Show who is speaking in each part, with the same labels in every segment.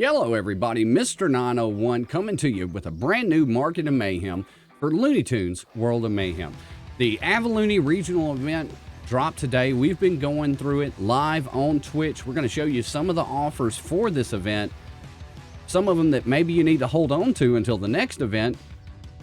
Speaker 1: Hello, everybody. Mr. 901 coming to you with a brand new Market of Mayhem for Looney Tunes World of Mayhem. The Avalooney regional event dropped today. We've been going through it live on Twitch. We're going to show you some of the offers for this event, some of them that maybe you need to hold on to until the next event,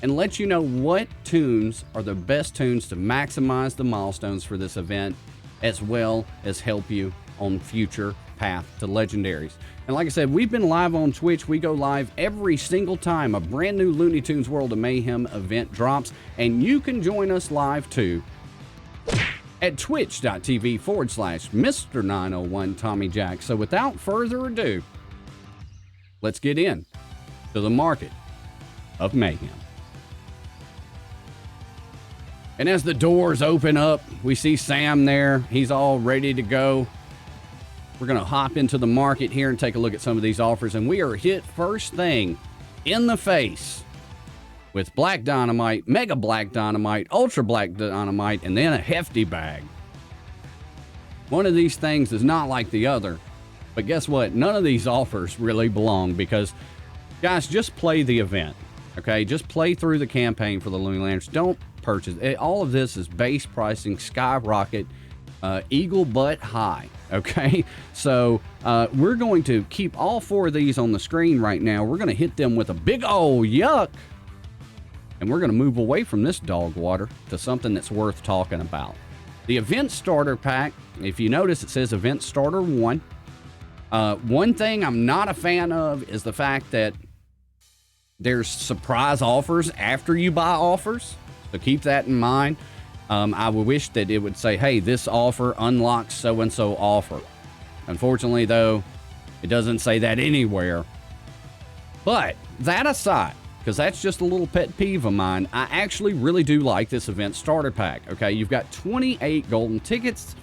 Speaker 1: and let you know what tunes are the best tunes to maximize the milestones for this event, as well as help you on future path to legendaries. And like I said, we've been live on Twitch. We go live every single time a brand new Looney Tunes World of Mayhem event drops, and you can join us live too at twitch.tv/Mr. 901 Jack. So without further ado, let's get in to the Market of Mayhem. And as the doors open up, we see Sam there. He's all ready to go. We're going to hop into the market here and take a look at some of these offers. And we are hit first thing in the face with Black Dynamite, Mega Black Dynamite, Ultra Black Dynamite, and then a hefty bag. One of these things is not like the other. But guess what? None of these offers really belong because, guys, just play the event. Okay? Just play through the campaign for the Looney Lanterns. Don't purchase it. All of this is base pricing, skyrocket, eagle butt high. Okay, so we're going to keep all four of these on the screen right now. We're going to hit them with a big old yuck, and we're going to move away from this dog water to something that's worth talking about. The event starter pack, if you notice, it says event starter 1. One thing I'm not a fan of is the fact that there's surprise offers after you buy offers, so keep that in mind. I would wish that it would say, hey, this offer unlocks so-and-so offer. Unfortunately, though, it doesn't say that anywhere. But that aside, because that's just a little pet peeve of mine, I actually really do like this event starter pack. Okay, you've got 28 golden tickets,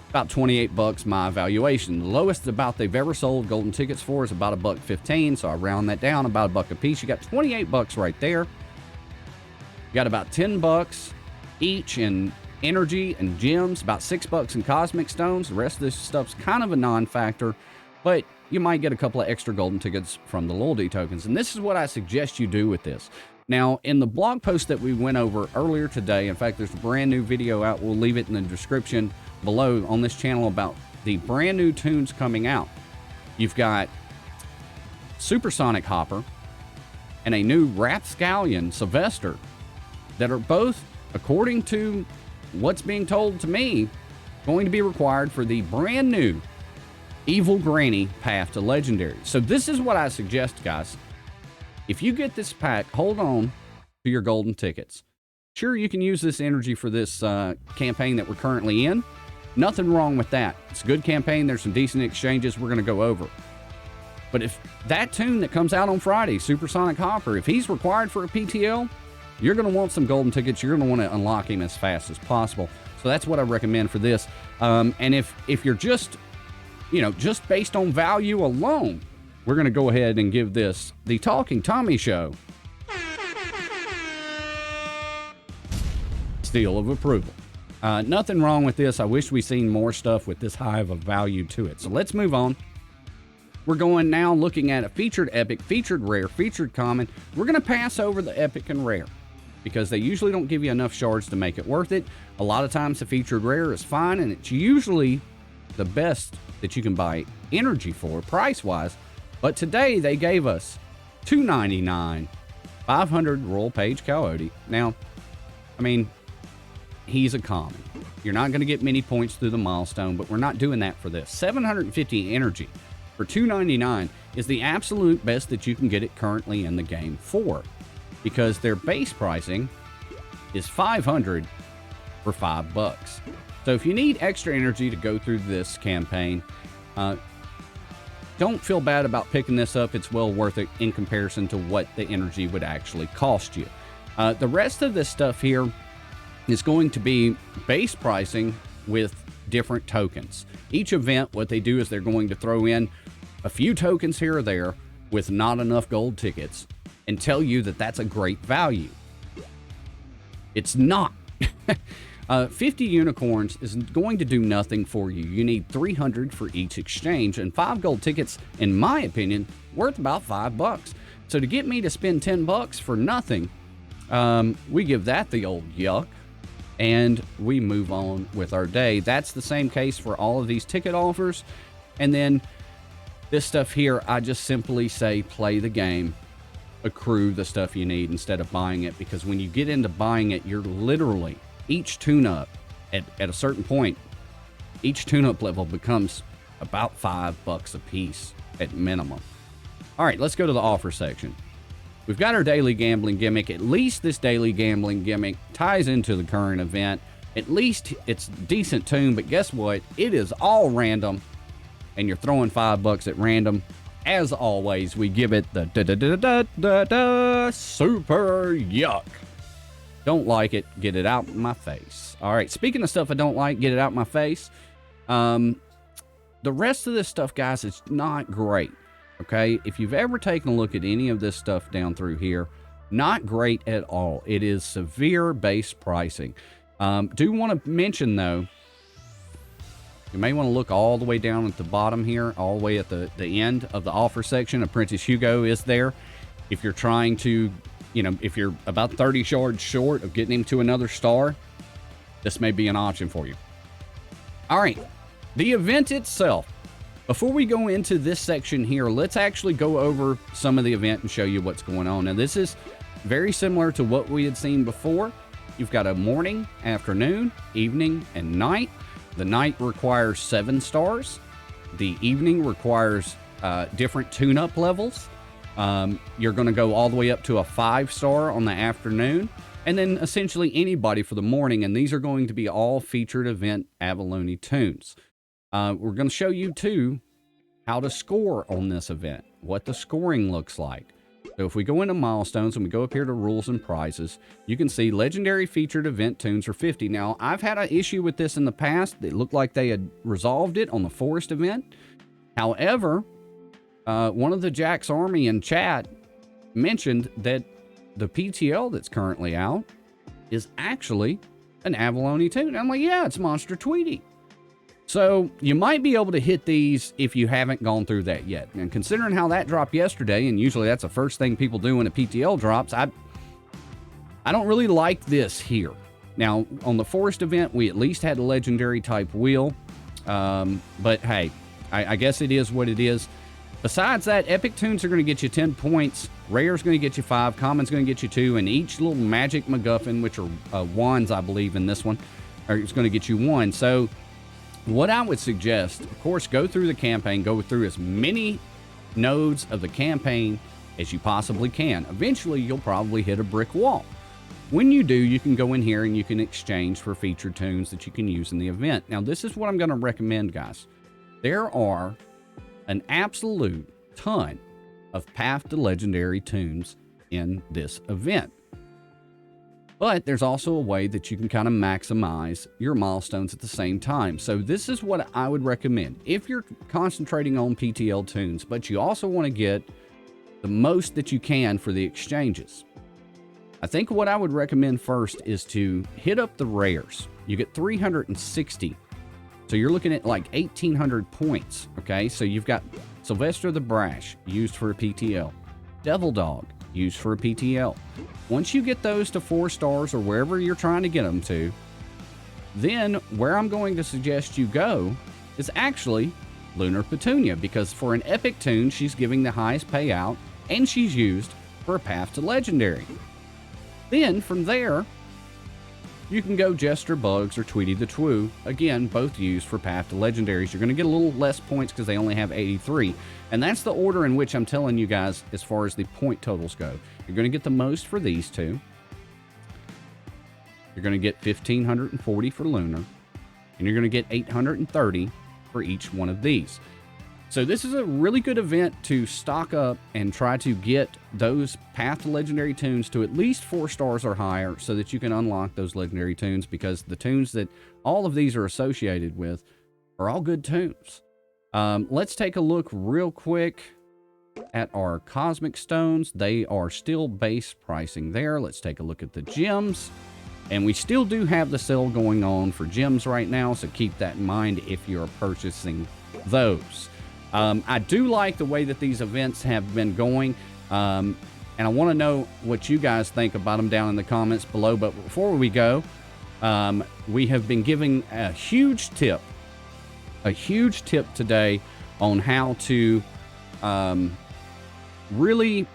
Speaker 1: about 28 bucks my evaluation. The lowest about they've ever sold golden tickets for is about $1.15, so I round that down, about $1 a piece. You got 28 bucks right there. You got about 10 bucks each in energy and gems, about 6 bucks in cosmic stones. The rest of this stuff's kind of a non-factor, but you might get a couple of extra golden tickets from the loyalty tokens. And this is what I suggest you do with this. Now, in the blog post that we went over earlier today, in fact, there's a brand new video out. We'll leave it in the description below on this channel about the brand new tunes coming out. You've got Supersonic Hopper and a new Rapscallion Sylvester that are both, according to what's being told to me, going to be required for the brand new Evil Granny Path to Legendary. So this is what I suggest, guys. If you get this pack, hold on to your golden tickets. Sure, you can use this energy for this campaign that we're currently in. Nothing wrong with that. It's a good campaign. There's some decent exchanges we're going to go over. But if that tune that comes out on Friday, Supersonic Hopper, if he's required for a PTL, you're going to want some golden tickets. You're going to want to unlock him as fast as possible. So that's what I recommend for this. And if you're just, just based on value alone, we're going to go ahead and give this the Talking Tommy Show seal of approval. Nothing wrong with this. I wish we seen more stuff with this high of a value to it. So let's move on. We're going now looking at a featured epic, featured rare, featured common. We're going to pass over the epic and rare because they usually don't give you enough shards to make it worth it. A lot of times the featured rare is fine, and it's usually the best that you can buy energy for price-wise. But today they gave us $2.99, 500 Royal Page Coyote. Now, I mean, he's a common. You're not going to get many points through the milestone, but we're not doing that for this. 750 energy for $2.99 is the absolute best that you can get it currently in the game for, because their base pricing is $500 for $5. So if you need extra energy to go through this campaign, don't feel bad about picking this up. It's well worth it in comparison to what the energy would actually cost you. The rest of this stuff here is going to be base pricing with different tokens. Each event, what they do is they're going to throw in a few tokens here or there with not enough gold tickets and tell you that that's a great value. It's not. 50 unicorns is going to do nothing for you. You need 300 for each exchange, and 5 gold tickets, in my opinion, worth about $5. So to get me to spend $10 for nothing, we give that the old yuck, and we move on with our day. That's the same case for all of these ticket offers. And then this stuff here, I just simply say play the game, accrue the stuff you need instead of buying it, because when you get into buying it, you're literally, each tune-up at a certain point, each tune-up level becomes about $5 a piece at minimum. All right, let's go to the offer section. We've got our daily gambling gimmick. At least this daily gambling gimmick ties into the current event. At least it's decent tune, but guess what? It is all random, and you're throwing $5 at random. As always, we give it the super yuck. Don't like it, get it out my face. All right, speaking of stuff I don't like, get it out my face. The rest of this stuff, guys, is not great. Okay, if you've ever taken a look at any of this stuff down through here, not great at all. It is severe base pricing. Do want to mention, though, you may want to look all the way down at the bottom here, all the way at the end of the offer section. Apprentice Hugo is there. If you're trying to, if you're about 30 yards short of getting him to another star, this may be an option for you. All right, the event itself. Before we go into this section here, let's actually go over some of the event and show you what's going on. Now, this is very similar to what we had seen before. You've got a morning, afternoon, evening, and night. The night requires 7 stars. The evening requires different tune-up levels. You're going to go all the way up to a 5-star on the afternoon, and then essentially anybody for the morning, and these are going to be all featured event Avalooney tunes. We're going to show you, too, how to score on this event, what the scoring looks like. So if we go into milestones and we go up here to rules and prizes, you can see legendary featured event tunes are 50. Now, I've had an issue with this in the past. It looked like they had resolved it on the forest event. However, one of the Jack's Army in chat mentioned that the PTL that's currently out is actually an Avalooney tune. I'm like, yeah, it's Monster Tweety. So you might be able to hit these if you haven't gone through that yet. And considering how that dropped yesterday, and usually that's the first thing people do when a PTL drops, I don't really like this here. Now, on the forest event, we at least had a legendary type wheel. But hey, I guess it is what it is. Besides that, epic tunes are going to get you 10 points. Rare's going to get you 5. Common's going to get you 2. And each little magic MacGuffin, which are wands, I believe, in this one, is going to get you 1. So what I would suggest, of course, go through the campaign, go through as many nodes of the campaign as you possibly can. Eventually, you'll probably hit a brick wall. When you do, you can go in here and you can exchange for featured tunes that you can use in the event. Now, this is what I'm going to recommend, guys. There are an absolute ton of Path to Legendary tunes in this event. But there's also a way that you can kind of maximize your milestones at the same time. So this is what I would recommend. If you're concentrating on PTL tunes, but you also want to get the most that you can for the exchanges, I think what I would recommend first is to hit up the rares. You get 360. So you're looking at like 1,800 points, okay? So you've got Sylvester the Brash, used for a PTL. Devil Dog, used for a PTL. Once you get those to 4 stars or wherever you're trying to get them to, then where I'm going to suggest you go is actually Lunar Petunia, because for an epic tune, she's giving the highest payout, and she's used for a Path to Legendary. Then from there, you can go Jester Bugs or Tweety the Twoo. Again, both used for Path to Legendaries. You're going to get a little less points because they only have 83. And that's the order in which I'm telling you guys as far as the point totals go. You're going to get the most for these two. You're going to get 1,540 for Lunar. And you're going to get 830 for each one of these. So this is a really good event to stock up and try to get those Path to Legendary tunes to at least 4 stars or higher so that you can unlock those legendary tunes, because the tunes that all of these are associated with are all good tunes. Let's take a look real quick at our Cosmic Stones. They are still base pricing there. Let's take a look at the gems. And we still do have the sale going on for gems right now, so keep that in mind if you're purchasing those. I do like the way that these events have been going, and I want to know what you guys think about them down in the comments below. But before we go, we have been giving a huge tip today on how to really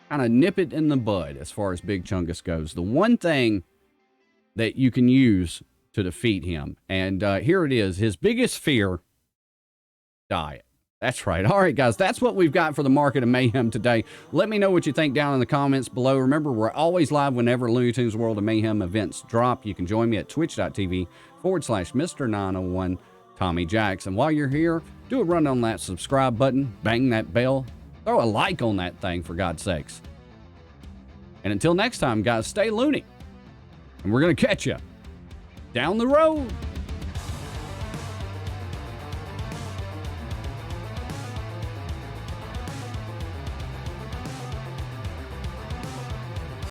Speaker 1: kind of nip it in the bud as far as Big Chungus goes. The one thing that you can use to defeat him, and here it is, his biggest fear: diet. That's right. All right, guys, that's what we've got for the Market of Mayhem today. Let me know what you think down in the comments below. Remember, we're always live whenever Looney Tunes World of Mayhem events drop. You can join me at twitch.tv/Mr901 Tommy Jacks. And while you're here, do a run on that subscribe button, bang that bell, throw a like on that thing, for God's sakes. And until next time, guys, stay loony. And we're going to catch you down the road.